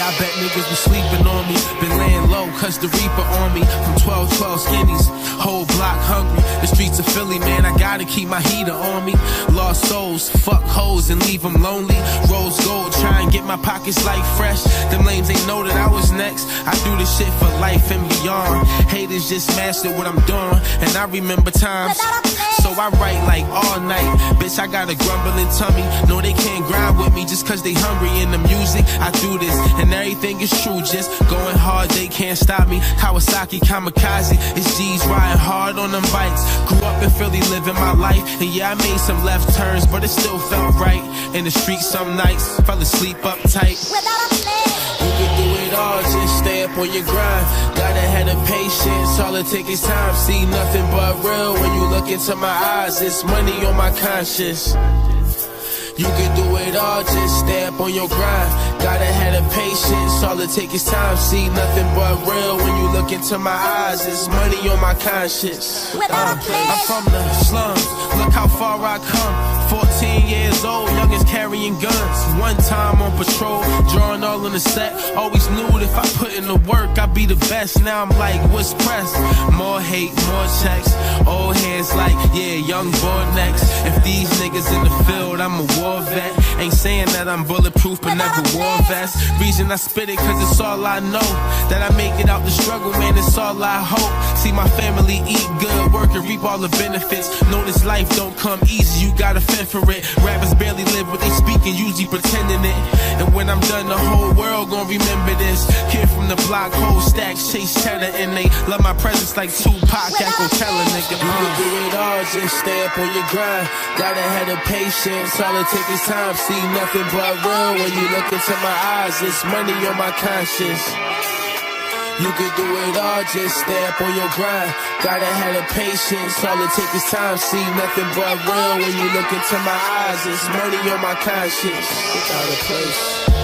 I bet niggas be sleeping on me. Been laying low, cause the reaper on me. From 12 skinnies, whole block hungry. The streets of Philly, man, I gotta keep my heater on me. Lost souls, fuck hoes and leave them lonely. Rose gold, try and get my pockets like fresh. Them lames ain't know that I was next. I do this shit for life and beyond. Haters just mastered what I'm doing, and I remember times. So I write like all night. Bitch, I got a grumbling tummy. No, they can't grind with me just cause they hungry in the music. I do this, and everything is true. Just going hard, they can't stop me. Kawasaki, kamikaze, it's G's riding hard on them bikes. Grew up in Philly, living my life. And yeah, I made some left turns, but it still felt right. In the streets some nights, fell asleep uptight. You can do it all, just stay up on your grind. Gotta have the patience, all it takes is time. See nothing but real when you look into my eyes. It's money on my conscience. You can do it all, just stay up on your grind. Gotta have the patience, all it takes is time. See nothing but real when you look into my eyes. It's money on my conscience. I'm from the slums, look how far I come. 14 years old, youngest carrying guns. One time on patrol, drawing all on the set. Always knew that if I put in the work, I'd be the best. Now I'm like, what's pressed? More hate, more checks. Old heads like, yeah, young boy next. If these niggas in the field, I'm a war vet. Ain't saying that I'm bulletproof, but never wore vest. Reason I spit it, cause it's all I know. That I make it out the struggle, man, it's all I hope. See my family eat good, work and reap all the benefits. Know this life don't come easy, you gotta fend for it. Rappers barely live what they speaking, usually pretending it. And when I'm done, the whole world gon' remember this. Kid from the block, whole stacks, chase cheddar, and they love my presence like Tupac, Echo Teller, nigga. You can do it all, just stay up on your grind. Gotta have the patience, all it takes is time. See nothing but real when you look into my eyes. It's money on my conscience. You can do it all, just stay up on your grind. Gotta have the patience, all it takes is time. See nothing but real when you look into my eyes. It's money on my conscience. Without a place.